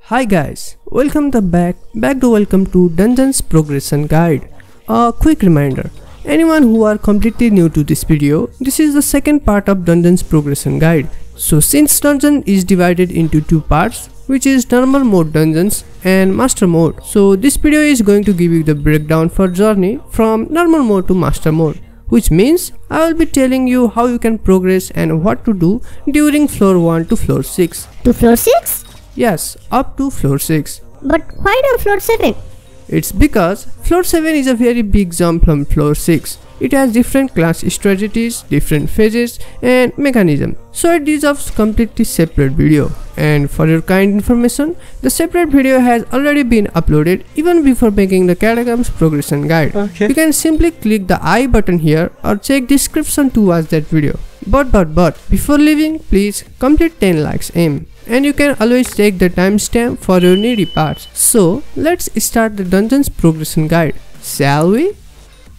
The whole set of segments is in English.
Hi guys, welcome to Dungeons Progression Guide. A quick reminder, anyone who are completely new to this video, this is the second part of Dungeons Progression Guide. So since dungeon is divided into two parts, which is normal mode dungeons and master mode, so this video is going to give you the breakdown for journey from normal mode to master mode, which means I will be telling you how you can progress and what to do during floor 1 to floor 6. To floor 6? Yes, up to floor 6. But why not floor 7? It's because floor 7 is a very big jump from floor 6. It has different class strategies, different phases and mechanisms, so it deserves completely separate video. And for your kind information, the separate video has already been uploaded even before making the Catacombs progression guide. Okay. You can simply click the I button here or check description to watch that video. But before leaving, please complete 10 likes aim. And you can always check the timestamp for your needy parts. So let's start the Dungeons progression guide, shall we?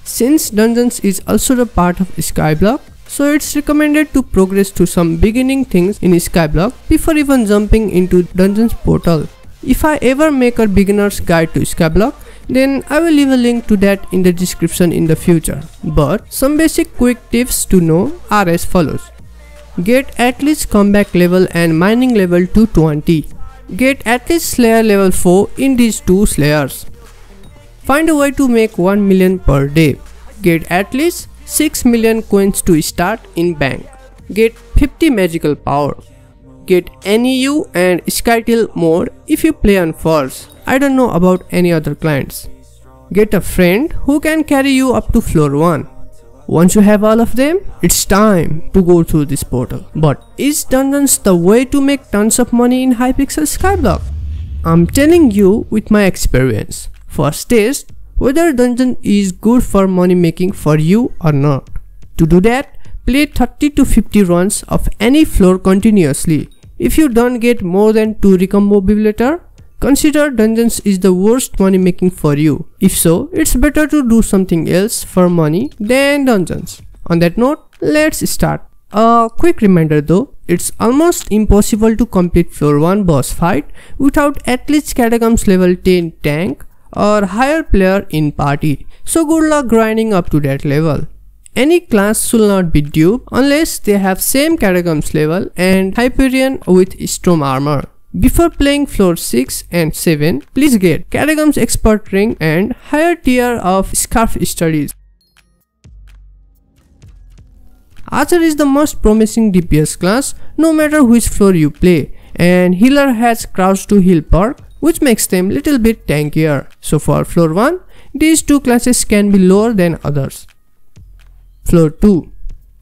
Since Dungeons is also the part of Skyblock, so it's recommended to progress to some beginning things in Skyblock before even jumping into Dungeons portal. If I ever make a beginner's guide to Skyblock, then I will leave a link to that in the description in the future. But some basic quick tips to know are as follows. Get at least combat level and mining level to 20. Get at least slayer level 4 in these two slayers. Find a way to make 1 million per day. Get at least 6 million coins to start in bank. Get 50 magical power. Get NEU and Skytail mode if you play on Force. I don't know about any other clients. Get a friend who can carry you up to floor 1. Once you have all of them, it's time to go through this portal. But is Dungeons the way to make tons of money in Hypixel Skyblock? I'm telling you with my experience. First test whether dungeon is good for money making for you or not. To do that, play 30 to 50 runs of any floor continuously. If you don't get more than 2 recombo later, consider Dungeons is the worst money making for you. If so, it's better to do something else for money than Dungeons. On that note, let's start. A quick reminder though, it's almost impossible to complete floor 1 boss fight without at least Catacombs level 10 tank or higher player in party, so good luck grinding up to that level. Any class should not be duped unless they have same Catacombs level and Hyperion with Storm armor. Before playing floor 6 and 7, please get Catacombs expert ring and higher tier of scarf studies. Archer is the most promising DPS class no matter which floor you play, and healer has crouch to heal perk, which makes them little bit tankier. So for floor 1, these two classes can be lower than others. Floor 2.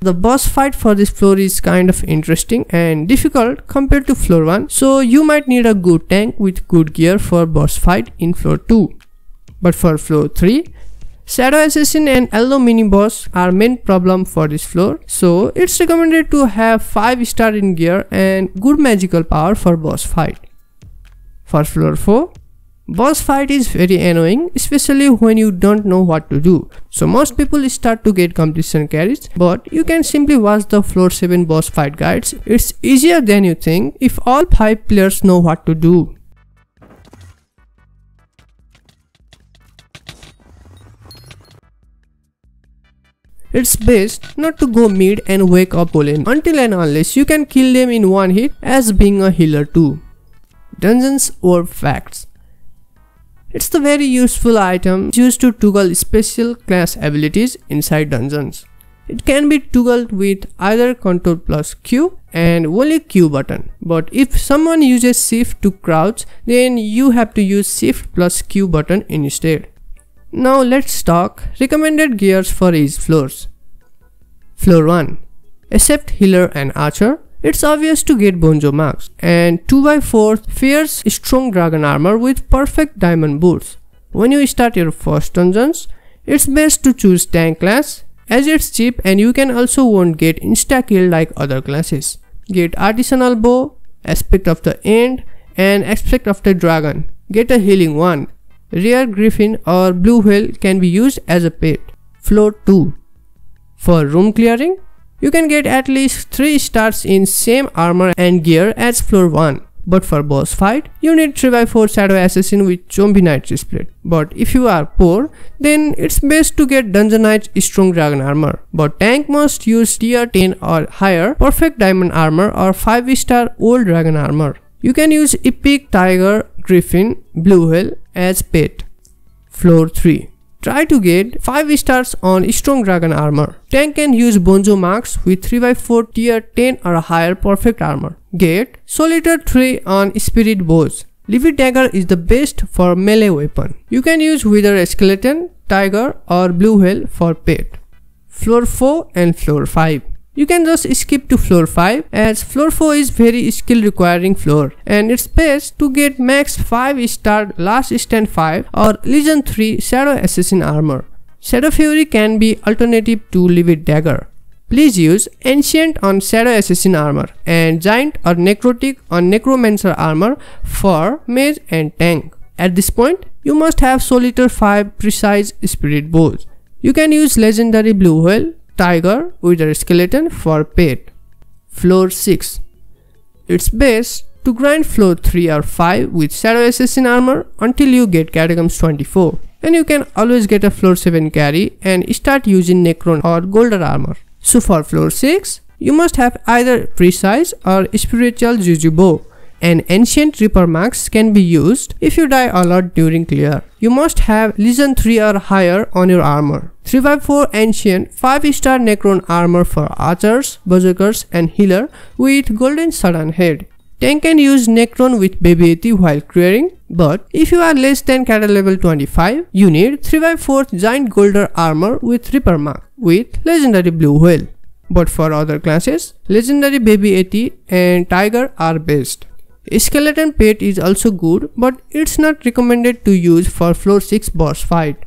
The boss fight for this floor is kind of interesting and difficult compared to floor 1, so you might need a good tank with good gear for boss fight in floor 2. But for floor 3, Shadow Assassin and Yellow Mini Boss are main problem for this floor, so it's recommended to have 5 star in gear and good magical power for boss fight. For floor 4, boss fight is very annoying, especially when you don't know what to do. So most people start to get completion carries, but you can simply watch the floor 7 boss fight guides. It's easier than you think if all 5 players know what to do. It's best not to go mid and wake up Olin until and unless you can kill them in one hit as being a healer too. Dungeons or facts. It's the very useful item used to toggle special class abilities inside dungeons. It can be toggled with either Ctrl plus Q and only Q button. But if someone uses Shift to crouch, then you have to use Shift plus Q button instead. Now let's talk recommended gears for each floors. Floor 1. Except healer and archer, it's obvious to get Bonzo marks, and 2x4 fierce strong dragon armor with perfect diamond boots. When you start your first dungeons, it's best to choose tank class as it's cheap and you can also won't get insta kill like other classes. Get artisanal bow, aspect of the end and aspect of the dragon. Get a healing wand. Rare griffin or blue whale can be used as a pet. Floor 2. For room clearing, you can get at least 3 stars in same armor and gear as floor 1. But for boss fight, you need 3x4 Shadow Assassin with Zombie Knight Split. But if you are poor, then it's best to get Dungeon Knight's Strong Dragon Armor. But tank must use tier 10 or higher Perfect Diamond Armor or 5-star Old Dragon Armor. You can use Epic Tiger, Griffin, Blue Whale as pet. Floor 3. Try to get 5 stars on Strong Dragon Armor. Tank can use Bonzo Marks with 3x4 tier 10 or higher Perfect Armor. Get Solitaire 3 on Spirit Bows. Livid Dagger is the best for melee weapon. You can use Wither Skeleton, Tiger or Blue Whale for pet. Floor 4 and Floor 5. You can just skip to Floor 5 as Floor 4 is very skill requiring floor and it's best to get max 5-star Last Stand 5 or Legion 3 Shadow Assassin Armor. Shadow Fury can be alternative to Livid Dagger. Please use Ancient on Shadow Assassin Armor and Giant or Necrotic on Necromancer Armor for Mage and Tank. At this point, you must have Solitaire 5 Precise Spirit Bows. You can use Legendary Blue Whale, Tiger, Wither Skeleton for pet. Floor 6. It's best to grind floor 3 or 5 with Shadow Assassin Armor until you get Catacombs 24. And you can always get a floor 7 carry and start using Necron or Golden Armor. So for floor 6, you must have either Precise or Spiritual Juju Bow. And Ancient Reaper Marks can be used if you die a lot during clear. You must have Legion 3 or higher on your armor. 3x4 Ancient 5-star Necron Armor for Archers, Berserkers and Healer with Golden Sudden Head. Tank can use Necron with Baby 80 while clearing, but if you are less than Cata level 25, you need 3x4 Giant Golden Armor with Reaper Mark with Legendary Blue Whale. But for other classes, Legendary Baby 80 and Tiger are best. Skeleton Pet is also good, but it's not recommended to use for floor 6 boss fight.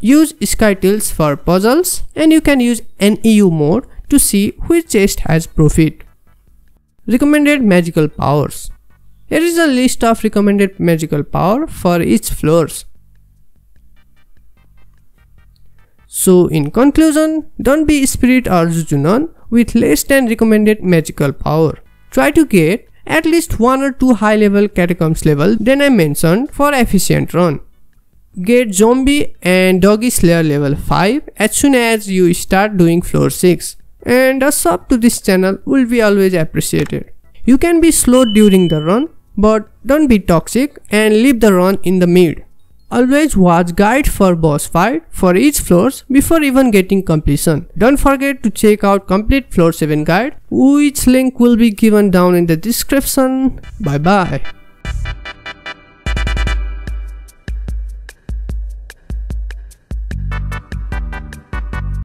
Use Sky Tiles for puzzles and you can use NEU mode to see which chest has profit. Recommended magical powers. Here is a list of recommended magical power for each floors. So in conclusion, don't be Spirit or Jujunon with less than recommended magical power. Try to get at least 1 or 2 high level Catacombs level than I mentioned for efficient run. Get Zombie and Doggy Slayer level 5 as soon as you start doing floor 6. And a sub to this channel will be always appreciated. You can be slow during the run, but don't be toxic and leave the run in the mid. Always watch guide for boss fight for each floors before even getting completion. Don't forget to check out complete floor 7 guide, which link will be given down in the description. Bye bye.